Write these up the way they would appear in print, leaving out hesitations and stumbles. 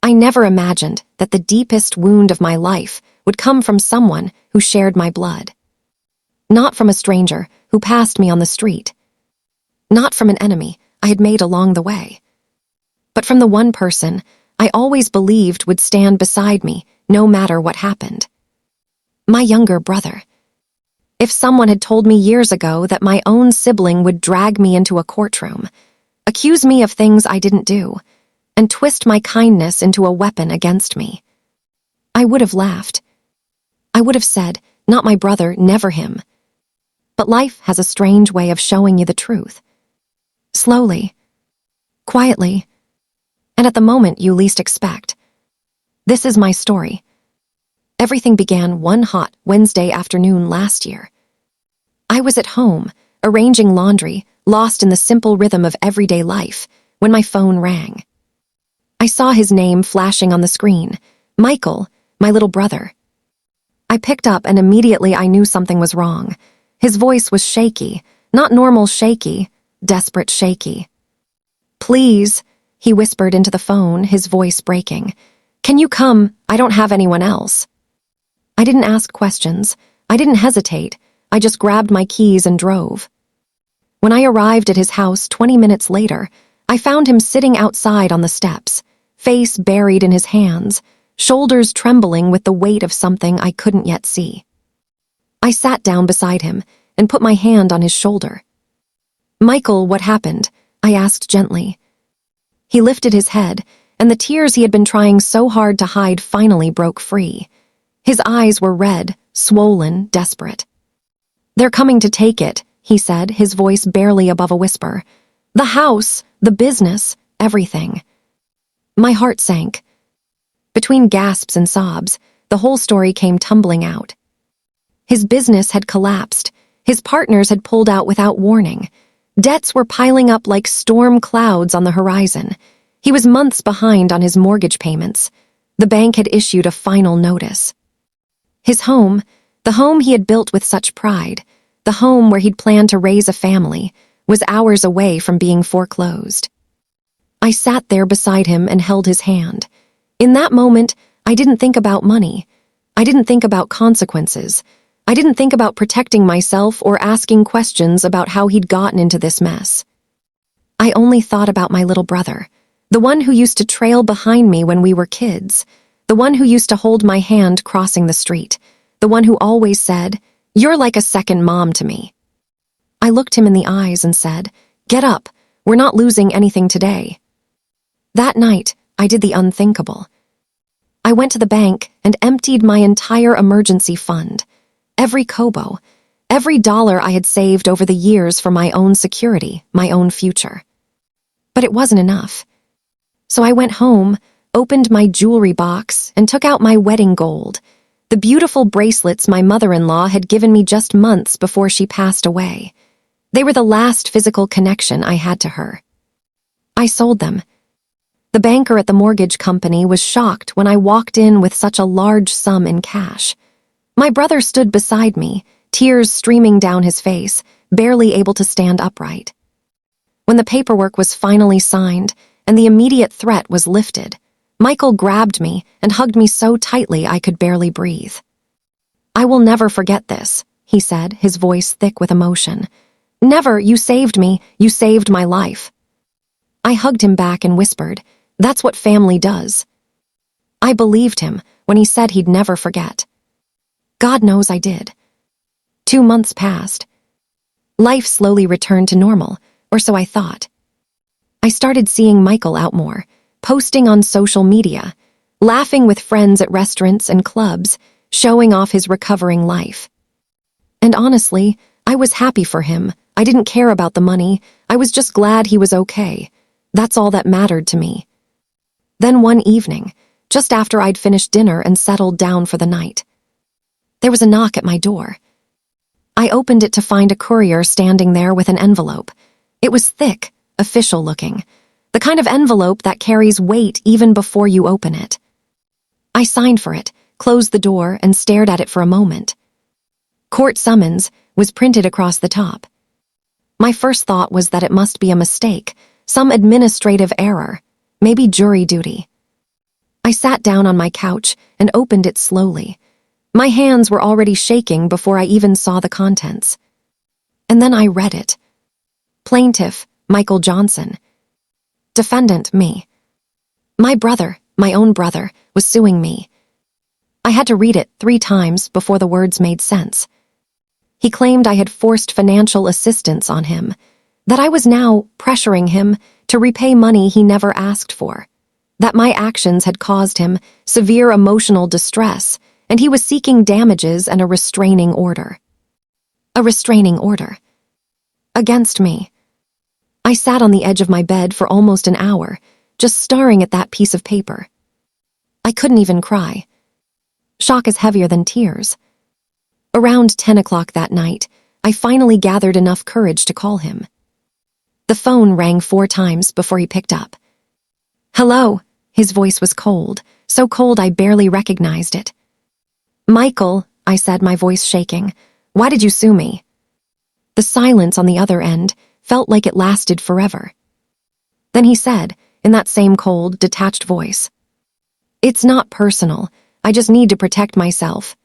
I never imagined that the deepest wound of my life would come from someone who shared my blood. Not from a stranger who passed me on the street. Not from an enemy I had made along the way. But from the one person I always believed would stand beside me no matter what happened. My younger brother. If someone had told me years ago that my own sibling would drag me into a courtroom, accuse me of things I didn't do, and twist my kindness into a weapon against me, I would have laughed. I would have said, not my brother, never him. But life has a strange way of showing you the truth. Slowly, quietly, and at the moment you least expect. This is my story. Everything began one hot Wednesday afternoon last year. I was at home, arranging laundry, lost in the simple rhythm of everyday life, when my phone rang. I saw his name flashing on the screen, Michael, my little brother. I picked up and immediately I knew something was wrong. His voice was shaky, not normal shaky, desperate shaky. "Please," he whispered into the phone, his voice breaking. "Can you come? I don't have anyone else." I didn't ask questions. I didn't hesitate. I just grabbed my keys and drove. When I arrived at his house 20 minutes later, I found him sitting outside on the steps, face buried in his hands, shoulders trembling with the weight of something I couldn't yet see. I sat down beside him and put my hand on his shoulder. "Michael, what happened?" I asked gently. He lifted his head, and the tears he had been trying so hard to hide finally broke free. His eyes were red, swollen, desperate. "They're coming to take it," he said, his voice barely above a whisper. "The house, the business, everything." My heart sank. Between gasps and sobs, the whole story came tumbling out. His business had collapsed. His partners had pulled out without warning. Debts were piling up like storm clouds on the horizon. He was months behind on his mortgage payments. The bank had issued a final notice. His home, the home he had built with such pride, the home where he'd planned to raise a family, was hours away from being foreclosed. I sat there beside him and held his hand. In that moment, I didn't think about money. I didn't think about consequences. I didn't think about protecting myself or asking questions about how he'd gotten into this mess. I only thought about my little brother, the one who used to trail behind me when we were kids, the one who used to hold my hand crossing the street, the one who always said, "You're like a second mom to me." I looked him in the eyes and said, "Get up, we're not losing anything today." That night, I did the unthinkable. I went to the bank and emptied my entire emergency fund. Every kobo, every dollar I had saved over the years for my own security, my own future. But it wasn't enough. So I went home, opened my jewelry box, and took out my wedding gold, the beautiful bracelets my mother-in-law had given me just months before she passed away. They were the last physical connection I had to her. I sold them. The banker at the mortgage company was shocked when I walked in with such a large sum in cash. My brother stood beside me, tears streaming down his face, barely able to stand upright. When the paperwork was finally signed and the immediate threat was lifted, Michael grabbed me and hugged me so tightly I could barely breathe. "I will never forget this," he said, his voice thick with emotion. "Never, you saved me, you saved my life." I hugged him back and whispered, "That's what family does." I believed him when he said he'd never forget. God knows I did. 2 months passed. Life slowly returned to normal, or so I thought. I started seeing Michael out more, posting on social media, laughing with friends at restaurants and clubs, showing off his recovering life. And honestly, I was happy for him. I didn't care about the money. I was just glad he was okay. That's all that mattered to me. Then one evening, just after I'd finished dinner and settled down for the night, there was a knock at my door. I opened it to find a courier standing there with an envelope. It was thick, official looking, the kind of envelope that carries weight even before you open it. I signed for it, closed the door, and stared at it for a moment. "Court summons" was printed across the top. My first thought was that it must be a mistake, some administrative error, maybe jury duty. I sat down on my couch and opened it slowly. My hands were already shaking before I even saw the contents. And then I read it. Plaintiff, Michael Johnson. Defendant, me. My brother, my own brother, was suing me. I had to read it 3 times before the words made sense. He claimed I had forced financial assistance on him, that I was now pressuring him to repay money he never asked for, that my actions had caused him severe emotional distress, and he was seeking damages and a restraining order. A restraining order. Against me. I sat on the edge of my bed for almost an hour, just staring at that piece of paper. I couldn't even cry. Shock is heavier than tears. Around 10 o'clock that night, I finally gathered enough courage to call him. The phone rang 4 times before he picked up. Hello, his voice was cold, so cold I barely recognized it. Michael, I said, my voice shaking, why did you sue me? The silence on the other end felt like it lasted forever. Then he said, in that same cold, detached voice, it's not personal, I just need to protect myself.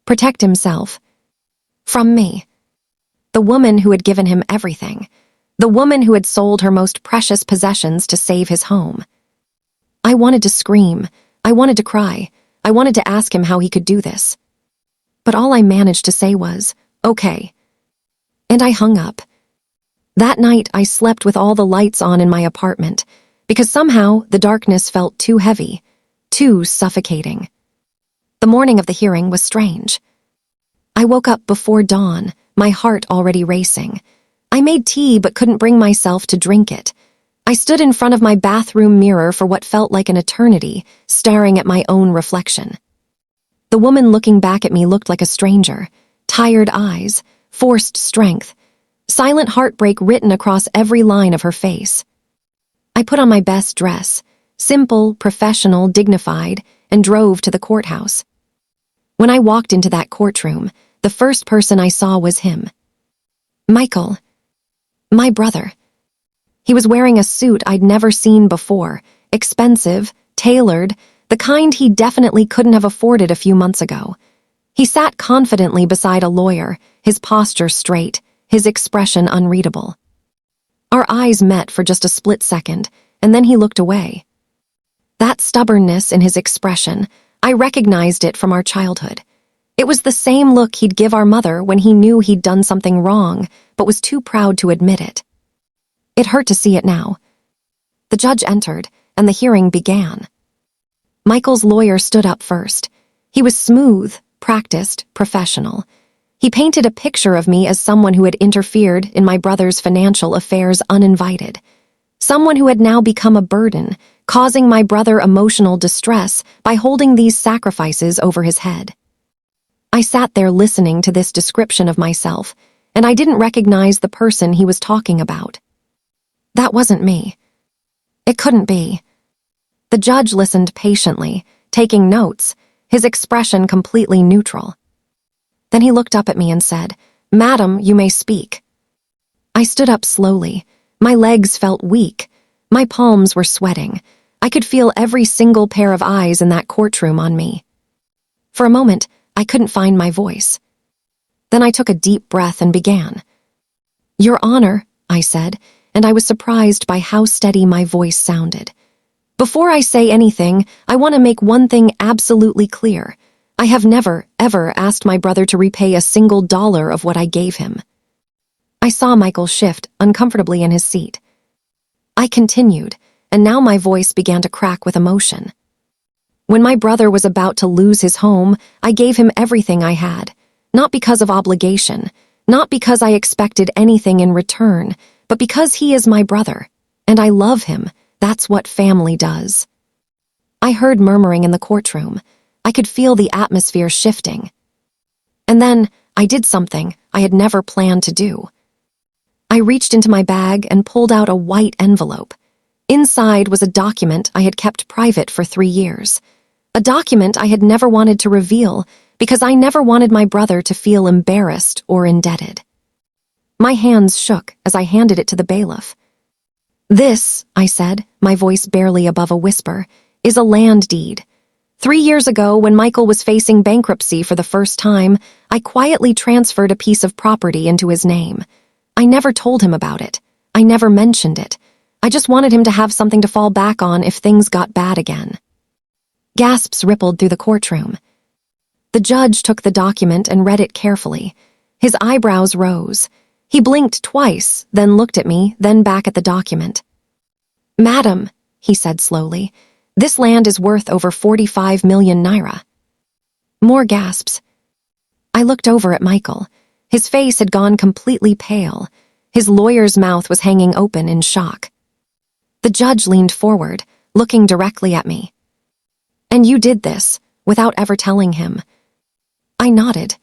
Protect himself. From me. The woman who had given him everything. The woman who had sold her most precious possessions to save his home. I wanted to scream. I wanted to cry. I wanted to ask him how he could do this. But all I managed to say was, okay. And I hung up. That night I slept with all the lights on in my apartment, because somehow the darkness felt too heavy, too suffocating. The morning of the hearing was strange. I woke up before dawn, my heart already racing. I made tea but couldn't bring myself to drink it. I stood in front of my bathroom mirror for what felt like an eternity, staring at my own reflection. The woman looking back at me looked like a stranger. Tired eyes, forced strength, silent heartbreak written across every line of her face. I put on my best dress, simple, professional, dignified, and drove to the courthouse. When I walked into that courtroom, the first person I saw was him. Michael. My brother. He was wearing a suit I'd never seen before, expensive, tailored, the kind he definitely couldn't have afforded a few months ago. He sat confidently beside a lawyer, his posture straight, his expression unreadable. Our eyes met for just a split second, and then he looked away. That stubbornness in his expression, I recognized it from our childhood. It was the same look he'd give our mother when he knew he'd done something wrong, but was too proud to admit it. It hurt to see it now. The judge entered, and the hearing began. Michael's lawyer stood up first. He was smooth, practiced, professional. He painted a picture of me as someone who had interfered in my brother's financial affairs uninvited. Someone who had now become a burden, causing my brother emotional distress by holding these sacrifices over his head. I sat there listening to this description of myself, and I didn't recognize the person he was talking about. That wasn't me. It couldn't be. The judge listened patiently, taking notes, his expression completely neutral. Then he looked up at me and said, "Madam, you may speak." I stood up slowly. My legs felt weak. My palms were sweating. I could feel every single pair of eyes in that courtroom on me. For a moment, I couldn't find my voice. Then I took a deep breath and began. "Your Honor," I said, and I was surprised by how steady my voice sounded. "Before I say anything, I want to make one thing absolutely clear. I have never, ever asked my brother to repay a single dollar of what I gave him." I saw Michael shift uncomfortably in his seat. I continued, and now my voice began to crack with emotion. When my brother was about to lose his home, I gave him everything I had, not because of obligation, not because I expected anything in return, but because he is my brother, and I love him. That's what family does. I heard murmuring in the courtroom. I could feel the atmosphere shifting. And then I did something I had never planned to do. I reached into my bag and pulled out a white envelope. Inside was a document I had kept private for 3 years. A document I had never wanted to reveal because I never wanted my brother to feel embarrassed or indebted. My hands shook as I handed it to the bailiff. "This," I said, my voice barely above a whisper, is a land deed. 3 years ago, when Michael was facing bankruptcy for the first time, I quietly transferred a piece of property into his name. I never told him about it. I never mentioned it. I just wanted him to have something to fall back on if things got bad again. Gasps rippled through the courtroom. The judge took the document and read it carefully. His eyebrows rose. He blinked twice, then looked at me, then back at the document. "Madam," he said slowly, "this land is worth over 45 million naira." More gasps. I looked over at Michael. His face had gone completely pale. His lawyer's mouth was hanging open in shock. The judge leaned forward, looking directly at me. "And you did this, without ever telling him?" I nodded.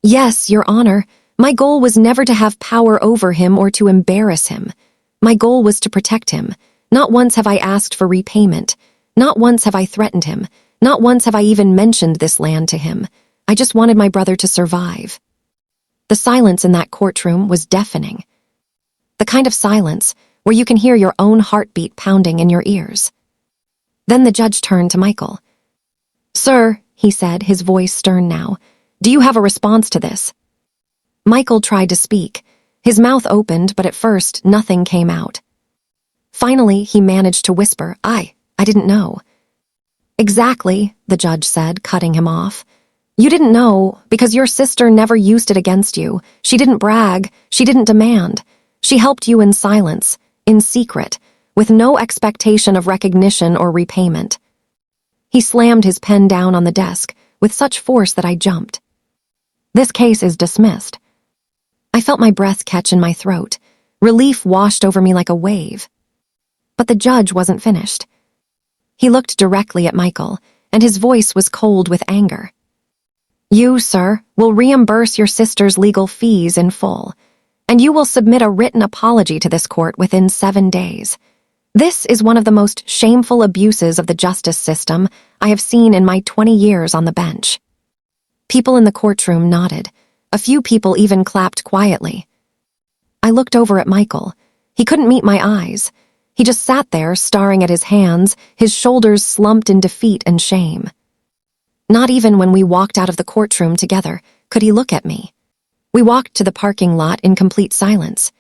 "Yes, Your Honor. My goal was never to have power over him or to embarrass him. My goal was to protect him. Not once have I asked for repayment. Not once have I threatened him. Not once have I even mentioned this land to him. I just wanted my brother to survive." The silence in that courtroom was deafening. The kind of silence where you can hear your own heartbeat pounding in your ears. Then the judge turned to Michael. "Sir," he said, his voice stern now, "do you have a response to this?" Michael tried to speak. His mouth opened, but at first nothing came out. Finally, he managed to whisper, I didn't know." "Exactly," the judge said, cutting him off. "You didn't know because your sister never used it against you. She didn't brag. She didn't demand. She helped you in silence, in secret, with no expectation of recognition or repayment." He slammed his pen down on the desk with such force that I jumped. "This case is dismissed." I felt my breath catch in my throat. Relief washed over me like a wave. But the judge wasn't finished. He looked directly at Michael, and his voice was cold with anger. "You, sir, will reimburse your sister's legal fees in full, and you will submit a written apology to this court within 7 days. This is one of the most shameful abuses of the justice system I have seen in my 20 years on the bench." People in the courtroom nodded. A few people even clapped quietly. I looked over at Michael. He couldn't meet my eyes. He just sat there, staring at his hands, his shoulders slumped in defeat and shame. Not even when we walked out of the courtroom together could he look at me. We walked to the parking lot in complete silence.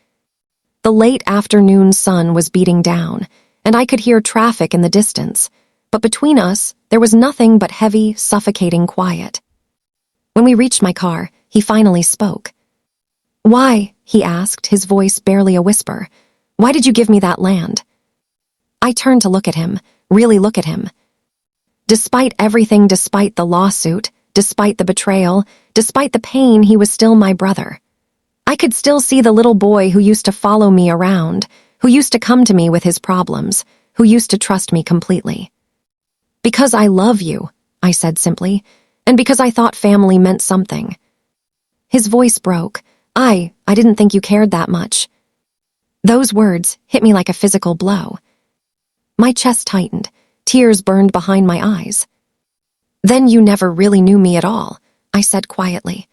The late afternoon sun was beating down, and I could hear traffic in the distance, but between us there was nothing but heavy, suffocating quiet. When we reached my car, he finally spoke. "Why?" he asked, his voice barely a whisper. "Why did you give me that land?" I turned to look at him, really look at him. Despite everything, despite the lawsuit, despite the betrayal, despite the pain, he was still my brother. I could still see the little boy who used to follow me around, who used to come to me with his problems, who used to trust me completely. "Because I love you," I said simply, "and because I thought family meant something." His voice broke. I didn't think you cared that much." Those words hit me like a physical blow. My chest tightened. Tears burned behind my eyes. "Then you never really knew me at all," I said quietly.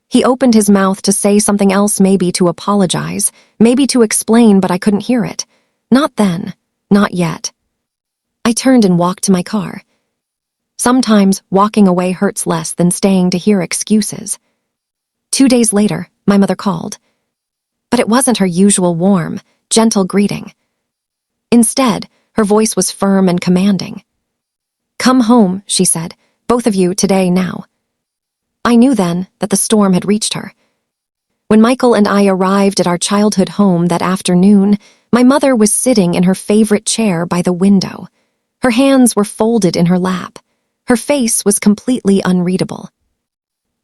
He opened his mouth to say something else, maybe to apologize, maybe to explain, but I couldn't hear it. Not then. Not yet. I turned and walked to my car. Sometimes walking away hurts less than staying to hear excuses. 2 days later, my mother called. But it wasn't her usual warm, gentle greeting. Instead, her voice was firm and commanding. "Come home," she said, "both of you today now." I knew then that the storm had reached her. When Michael and I arrived at our childhood home that afternoon, my mother was sitting in her favorite chair by the window. Her hands were folded in her lap. Her face was completely unreadable.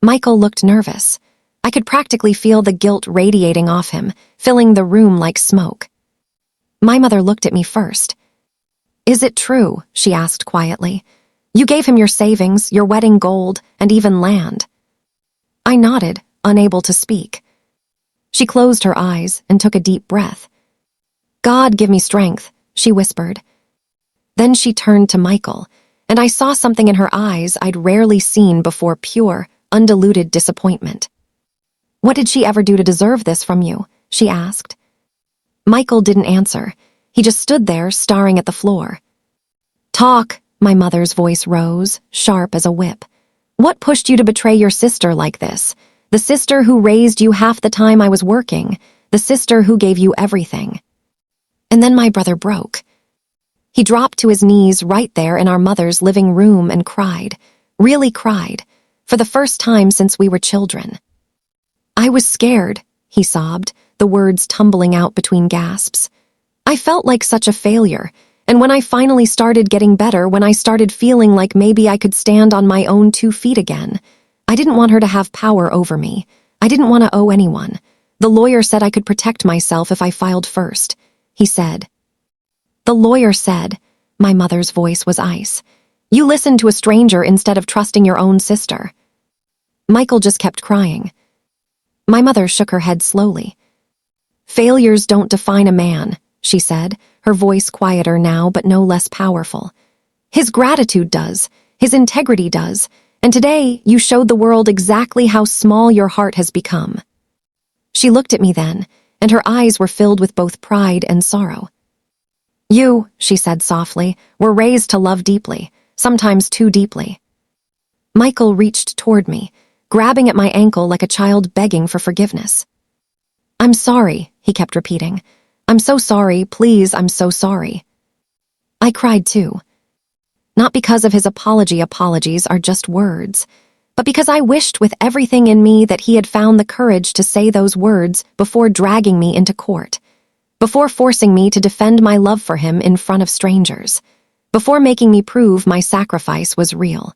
Michael looked nervous. I could practically feel the guilt radiating off him, filling the room like smoke. My mother looked at me first. "Is it true?" she asked quietly. "You gave him your savings, your wedding gold, and even land." I nodded, unable to speak. She closed her eyes and took a deep breath. "God give me strength," she whispered. Then she turned to Michael, and I saw something in her eyes I'd rarely seen before, pure, undiluted disappointment. "What did she ever do to deserve this from you?" she asked. Michael didn't answer. He just stood there, staring at the floor. Talk, my mother's voice rose, sharp as a whip. What pushed you to betray your sister like this? The sister who raised you half the time I was working, the sister who gave you everything. And then my brother broke. He dropped to his knees right there in our mother's living room and cried, really cried, for the first time since we were children. I was scared, he sobbed, the words tumbling out between gasps. I felt like such a failure, and when I finally started getting better, when I started feeling like maybe I could stand on my own 2 feet again, I didn't want her to have power over me. I didn't want to owe anyone. The lawyer said I could protect myself if I filed first, he said. The lawyer said, my mother's voice was ice. You listened to a stranger instead of trusting your own sister. Michael just kept crying. My mother shook her head slowly. Failures don't define a man, she said, her voice quieter now but no less powerful. His gratitude does, his integrity does, and today you showed the world exactly how small your heart has become. She looked at me then, and her eyes were filled with both pride and sorrow. You, she said softly, were raised to love deeply, sometimes too deeply. Michael reached toward me, grabbing at my ankle like a child begging for forgiveness. I'm sorry, he kept repeating. I'm so sorry, please, I'm so sorry. I cried too. Not because of his apologies are just words, but because I wished with everything in me that he had found the courage to say those words before dragging me into court, before forcing me to defend my love for him in front of strangers, before making me prove my sacrifice was real.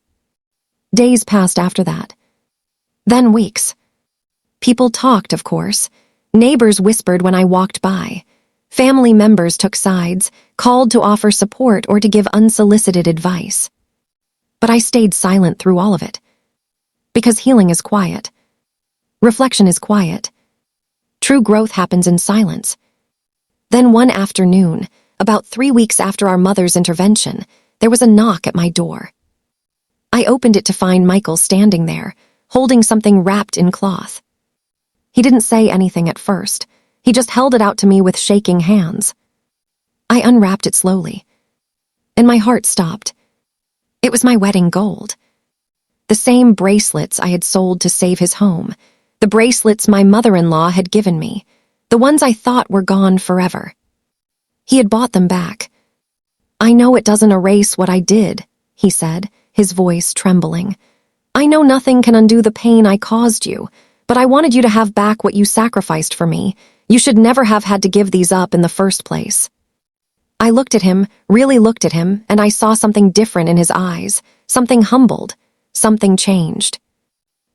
Days passed after that. Then weeks. People talked, of course. Neighbors whispered when I walked by. Family members took sides, called to offer support or to give unsolicited advice. But I stayed silent through all of it. Because healing is quiet. Reflection is quiet. True growth happens in silence. Then one afternoon, about 3 weeks after our mother's intervention, there was a knock at my door. I opened it to find Michael standing there, holding something wrapped in cloth. He didn't say anything at first. He just held it out to me with shaking hands. I unwrapped it slowly, and my heart stopped. It was my wedding gold. The same bracelets I had sold to save his home, the bracelets my mother-in-law had given me, the ones I thought were gone forever. He had bought them back. I know it doesn't erase what I did, he said, his voice trembling. I know nothing can undo the pain I caused you, but I wanted you to have back what you sacrificed for me. You should never have had to give these up in the first place. I looked at him, really looked at him, and I saw something different in his eyes, something humbled, something changed.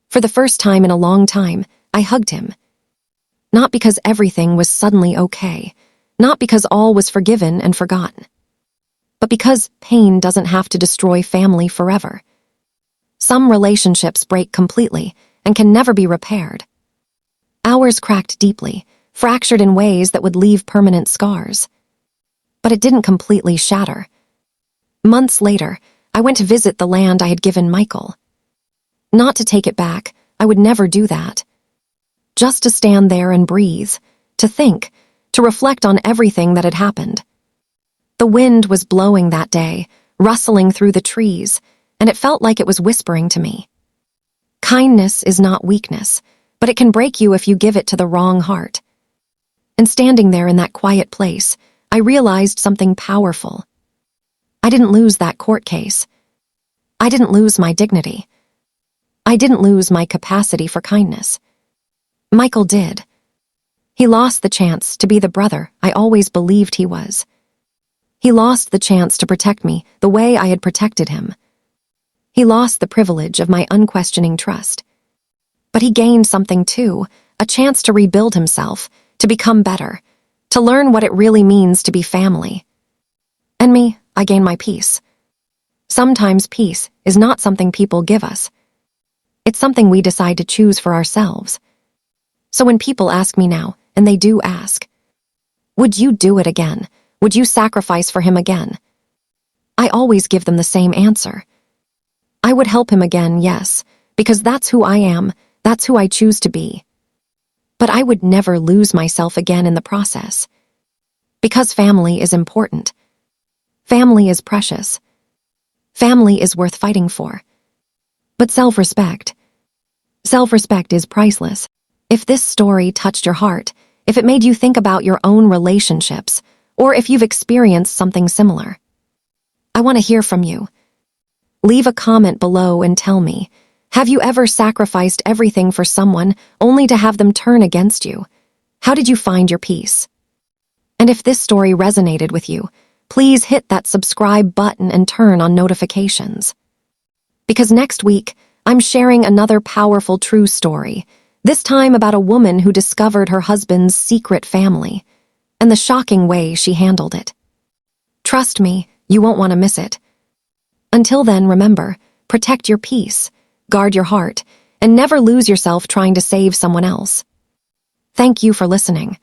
For the first time in a long time, I hugged him. Not because everything was suddenly okay, not because all was forgiven and forgotten, but because pain doesn't have to destroy family forever. Some relationships break completely and can never be repaired. Ours cracked deeply, fractured in ways that would leave permanent scars. But it didn't completely shatter. Months later, I went to visit the land I had given Michael. Not to take it back, I would never do that. Just to stand there and breathe, to think, to reflect on everything that had happened. The wind was blowing that day, rustling through the trees, and it felt like it was whispering to me. Kindness is not weakness, but it can break you if you give it to the wrong heart. And standing there in that quiet place, I realized something powerful. I didn't lose that court case. I didn't lose my dignity. I didn't lose my capacity for kindness. Michael did. He lost the chance to be the brother I always believed he was. He lost the chance to protect me the way I had protected him. He lost the privilege of my unquestioning trust. But he gained something too, a chance to rebuild himself, to become better, to learn what it really means to be family. And me, I gained my peace. Sometimes peace is not something people give us. It's something we decide to choose for ourselves. So when people ask me now, and they do ask, would you do it again? Would you sacrifice for him again? I always give them the same answer. I would help him again, yes, because that's who I am, that's who I choose to be. But I would never lose myself again in the process. Because family is important. Family is precious. Family is worth fighting for. But self-respect is priceless. If this story touched your heart, if it made you think about your own relationships, or if you've experienced something similar, I want to hear from you. Leave a comment below and tell me, have you ever sacrificed everything for someone only to have them turn against you? How did you find your peace? And if this story resonated with you, please hit that subscribe button and turn on notifications. Because next week, I'm sharing another powerful true story, this time about a woman who discovered her husband's secret family, and the shocking way she handled it. Trust me, you won't want to miss it. Until then, remember, protect your peace, guard your heart, and never lose yourself trying to save someone else. Thank you for listening.